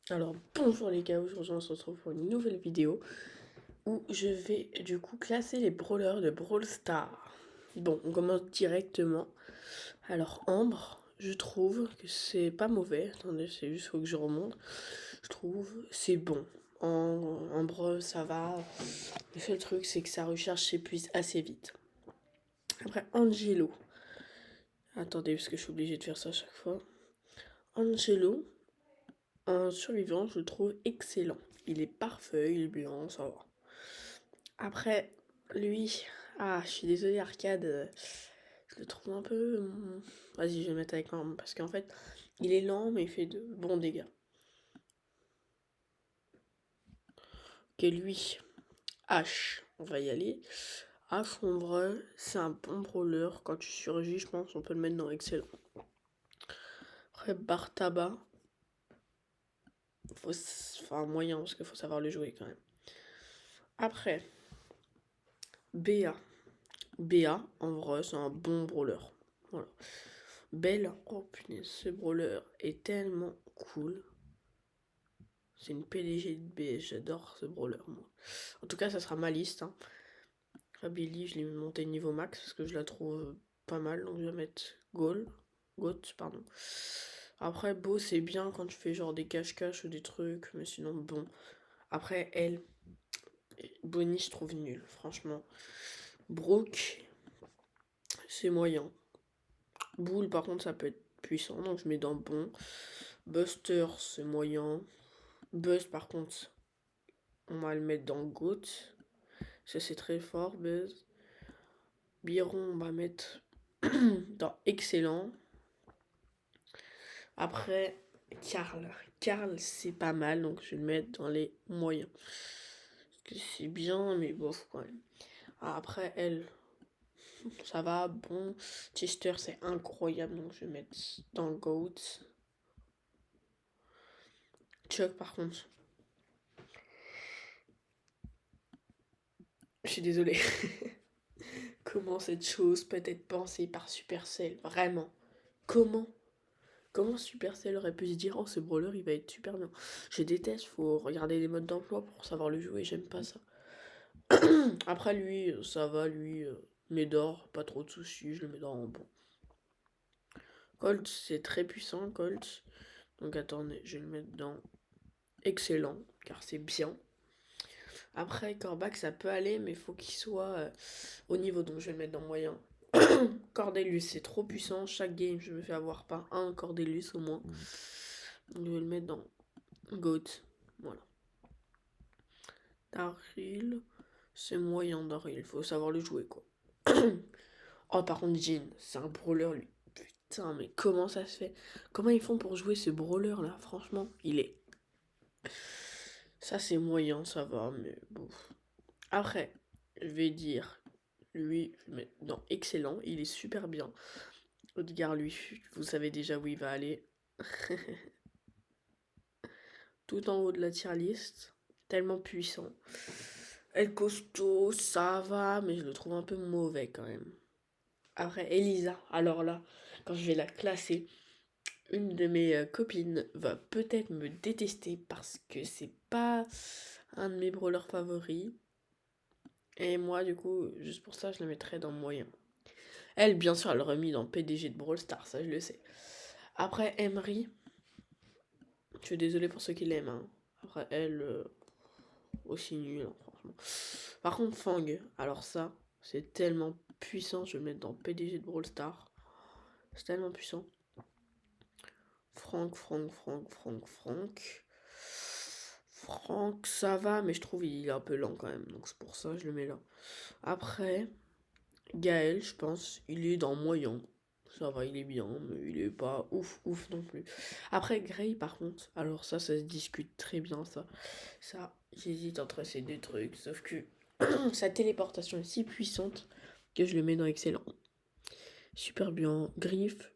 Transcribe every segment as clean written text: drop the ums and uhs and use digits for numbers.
Alors bonjour les gars, aujourd'hui on se retrouve pour une nouvelle vidéo où je vais du coup classer les brawlers de Brawl Stars. Bon, on commence directement. Alors Ambre, je trouve que c'est pas mauvais. Attendez, c'est juste faut que je remonte. Je trouve c'est bon. Ambre, ça va. Le seul truc c'est que sa recharge s'épuise assez vite. Après Angelo. Attendez, parce que je suis obligée de faire ça à chaque fois. Angelo, en survivant, je le trouve excellent. Il est parfait, il est blanc, ça va. Après, lui, je suis désolée, Arcade, je le trouve un peu. Vas-y, je vais le mettre avec un. Parce qu'en fait, il est lent, mais il fait de bons dégâts. Ok, lui, H, on va y aller. H, en vrai, c'est un bon brawler. Quand tu surgis, je pense, on peut le mettre dans excellent. Après, Bartaba, enfin, moyen, parce qu'il faut savoir le jouer quand même. Après, Béa. Béa, en vrai, c'est un bon brawler. Voilà. Belle, oh punaise, ce brawler est tellement cool. C'est une PDG de BS, j'adore ce brawler, moi. En tout cas, ça sera ma liste. Hein. Billy, je l'ai monté niveau max parce que je la trouve pas mal, donc je vais mettre Goat, pardon. Après, Beau, c'est bien quand tu fais genre des cache-cache ou des trucs, mais sinon, bon. Après, elle, Bonnie, je trouve nul, franchement. Brooke, c'est moyen. Boule, par contre, ça peut être puissant, donc je mets dans bon. Buster, c'est moyen. Buzz, par contre, on va le mettre dans Goat. Ça, c'est très fort, Buzz. Biron, on va mettre dans excellent. Après, Karl. Karl, c'est pas mal, donc je vais le mettre dans les moyens. Parce que c'est bien, mais bof quand même. Après, elle, ça va, bon. Chester, c'est incroyable, donc je vais mettre dans Goat. Chuck, par contre, je suis désolée. Comment cette chose peut être pensée par Supercell? Vraiment. Comment? Comment Supercell aurait pu se dire, oh, ce brawler, il va être super bien. Je déteste, faut regarder les modes d'emploi pour savoir le jouer, j'aime pas ça. Après, lui, ça va, lui, Médor, pas trop de soucis, je le mets dans bon. Colt, c'est très puissant, Colt. Donc attendez, je vais le mettre dans excellent, car c'est bien. Après, Corbac, ça peut aller, mais faut qu'il soit au niveau, donc je vais le mettre dans moyen. Cordelius, c'est trop puissant. Chaque game, je me fais avoir par un Cordelius au moins. Donc je vais le mettre dans Goat. Voilà. Daryl, c'est moyen Daryl, faut savoir le jouer quoi. Oh, par contre, Jin, c'est un brawler lui. Putain, mais comment ça se fait? Comment ils font pour jouer ce brawler là? Franchement, il est. Ça, c'est moyen, ça va, mais bon. Après, je vais dire, lui, je vais mettre dans excellent, il est super bien. Edgar, lui, vous savez déjà où il va aller. Tout en haut de la tier list. Tellement puissant. El Costaud, ça va, mais je le trouve un peu mauvais quand même. Après, Elisa, alors là, quand je vais la classer, une de mes copines va peut-être me détester parce que c'est pas un de mes brawlers favoris. Et moi, du coup, juste pour ça, je la mettrais dans moyen. Elle, bien sûr, elle l'aurait mis dans PDG de Brawl Stars, ça je le sais. Après, Emery, je suis désolée pour ceux qui l'aiment. Hein. Après, elle, aussi nulle, hein, franchement. Par contre, Fang, alors ça, c'est tellement puissant, je vais le mettre dans PDG de Brawl Stars. C'est tellement puissant. Franck. Franck, ça va, mais je trouve il est un peu lent quand même. Donc c'est pour ça que je le mets là. Après, Gaël, je pense, il est dans moyen. Ça va, il est bien, mais il est pas ouf non plus. Après, Gray, par contre, alors ça se discute très bien, ça. Ça, j'hésite entre ces deux trucs. Sauf que sa téléportation est si puissante que je le mets dans excellent. Super bien. Griff,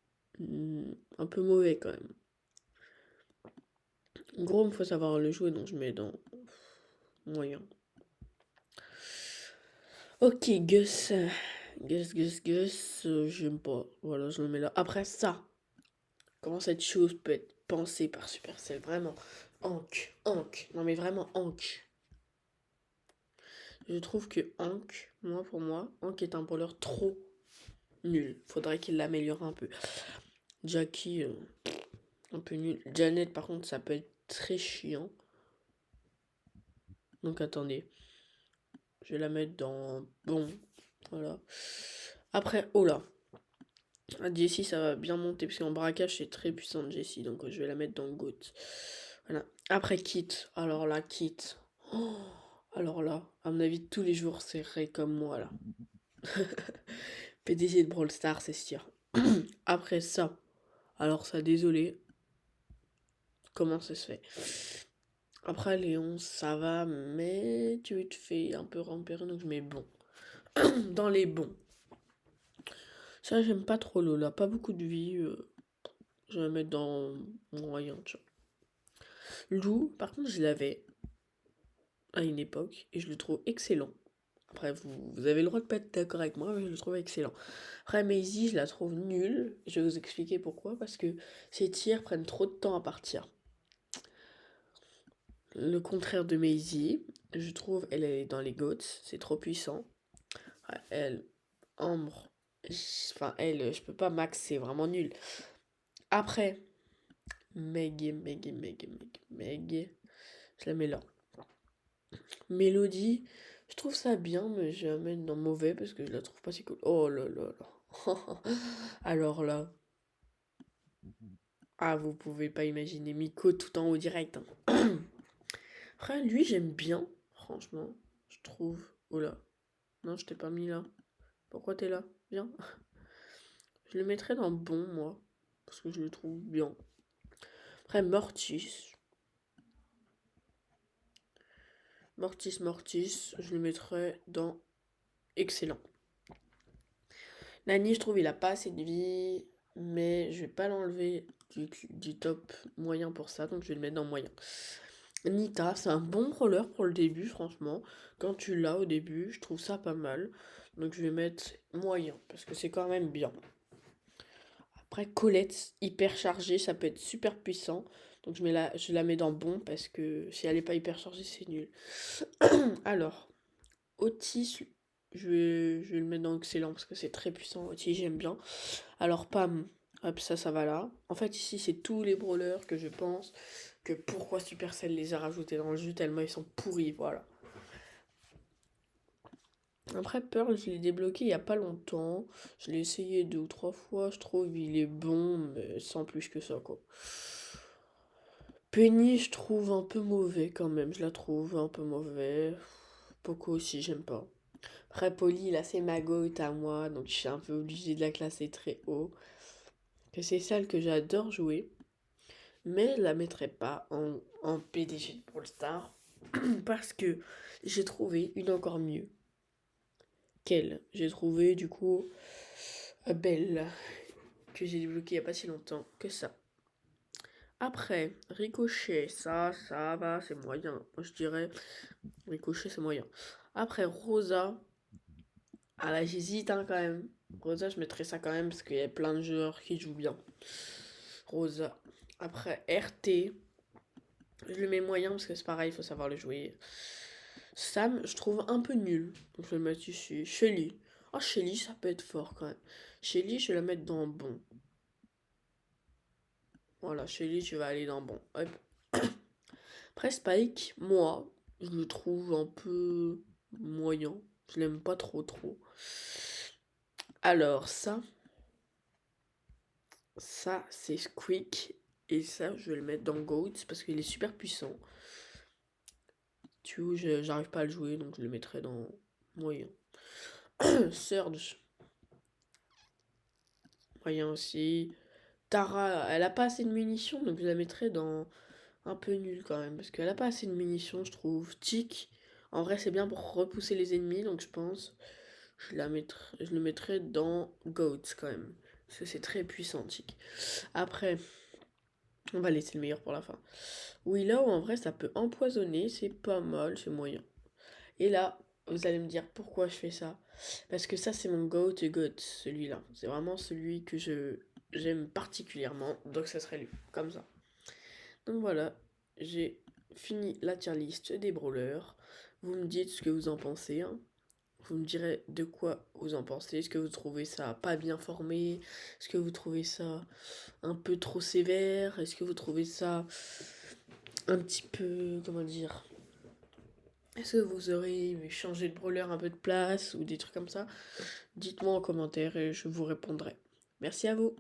un peu mauvais quand même. Gros, il faut savoir le jouer, donc je mets dans moyen. Ok, Gus, j'aime pas. Voilà, je le mets là. Après ça, comment cette chose peut être pensé par Supercell, vraiment. Hank. Non mais vraiment Hank. Je trouve que Hank, pour moi, Hank est un brawler trop nul. Faudrait qu'il l'améliore un peu. Jackie, un peu nul. Janet, par contre, ça peut être très chiant. Donc attendez. Je vais la mettre dans bon. Voilà. Après, oh là. Jessie, ça va bien monter. Parce qu'en braquage, c'est très puissant, Jessie. Donc je vais la mettre dans GOAT. Voilà. Après, Kit. Alors là, Kit. Oh, alors là, à mon avis, tous les jours, c'est Ray comme moi, là. PDG de Brawl Stars, c'est sûr. Après ça. Alors ça, désolé. Comment ça se fait? Après, Léon, ça va, mais tu te fais un peu rempirer, donc je mets bon. Dans les bons. Ça, j'aime pas trop Lola. Pas beaucoup de vie. Je vais la mettre dans moyen, tu vois. Lou, par contre, je l'avais à une époque et je le trouve excellent. Après, vous avez le droit de pas être d'accord avec moi, mais je le trouve excellent. Après, Maisie, je la trouve nulle. Je vais vous expliquer pourquoi. Parce que ses tirs prennent trop de temps à partir. Le contraire de Maisie, je trouve, elle est dans les GOATs. C'est trop puissant. Elle, Ambre, enfin, elle, je peux pas max, c'est vraiment nul. Après, Meg, je la mets là. Mélodie, je trouve ça bien, mais je vais la mettre dans mauvais parce que je la trouve pas si cool. Oh là là là. Alors là. Ah, vous pouvez pas imaginer Miko tout en haut direct. Hein. Après, lui, j'aime bien, franchement. Je trouve. Oh là. Non, je t'ai pas mis là. Pourquoi t'es là? Viens. Je le mettrais dans bon, moi. Parce que je le trouve bien. Après, Mortis. Mortis, je le mettrais dans excellent. Nani, je trouve il a pas assez de vie, mais je vais pas l'enlever du top moyen pour ça, donc je vais le mettre dans moyen. Nita, c'est un bon brawler pour le début, franchement. Quand tu l'as au début, je trouve ça pas mal. Donc je vais mettre moyen, parce que c'est quand même bien. Après, Colette, hyper chargée, ça peut être super puissant. Donc je la mets dans bon, parce que si elle est pas hyper chargée, c'est nul. Alors, Otis, je vais le mettre dans excellent parce que c'est très puissant. Otis, j'aime bien. Alors, Pam, hop, ça va là. En fait, ici, c'est tous les brawlers que je pense que pourquoi Supercell les a rajoutés dans le jeu tellement ils sont pourris, voilà. Après, Pearl, je l'ai débloqué il y a pas longtemps. Je l'ai essayé 2 ou 3 fois. Je trouve il est bon, mais sans plus que ça, quoi. Penny, je trouve un peu mauvais quand même. Je la trouve un peu mauvais. Poco aussi, j'aime pas. Après, Polly, là, c'est ma goat à moi, donc je suis un peu obligée de la classer très haut. Que c'est celle que j'adore jouer, mais je la mettrai pas en PDG de Brawl Stars, parce que j'ai trouvé une encore mieux qu'elle. J'ai trouvé, du coup, Belle, que j'ai débloqué il y a pas si longtemps que ça. Après, Ricochet, ça va, c'est moyen. Moi, je dirais, Ricochet, c'est moyen. Après, Rosa, ah là, j'hésite hein, quand même. Rosa, je mettrais ça quand même parce qu'il y a plein de joueurs qui jouent bien. Rosa. Après, RT. Je le mets moyen parce que c'est pareil, il faut savoir le jouer. Sam, je trouve un peu nul. Donc je vais le mettre ici. Shelly. Ah, Shelly, ça peut être fort quand même. Shelly, je vais la mettre dans bon. Voilà, Shelly, tu vas aller dans bon. Hop. Après, Spike, moi, je le trouve un peu moyen. Je l'aime pas trop. Alors, ça c'est Squeak. Et ça, je vais le mettre dans Goats parce qu'il est super puissant. Tu vois, j'arrive pas à le jouer, donc je le mettrai dans moyen. Surge. Moyen aussi. Tara, elle a pas assez de munitions, donc je la mettrai dans un peu nul quand même. Parce qu'elle a pas assez de munitions, je trouve. Tick, en vrai, c'est bien pour repousser les ennemis, donc je pense. Je le mettrai dans Goats quand même. Parce que c'est très puissant, Tick. Après, on va laisser le meilleur pour la fin. Willow, en vrai, ça peut empoisonner, c'est pas mal, c'est moyen. Et là, vous allez me dire pourquoi je fais ça. Parce que ça, c'est mon goat, celui-là. C'est vraiment celui que j'aime particulièrement. Donc, ça serait lui, comme ça. Donc voilà, j'ai fini la tier list des brawlers. Vous me dites ce que vous en pensez, hein. Vous me direz de quoi vous en pensez. Est-ce que vous trouvez ça pas bien formé? Est-ce que vous trouvez ça un peu trop sévère? Est-ce que vous trouvez ça un petit peu, comment dire? Est-ce que vous aurez changé de brawler un peu de place ou des trucs comme ça? Dites-moi en commentaire et je vous répondrai. Merci à vous.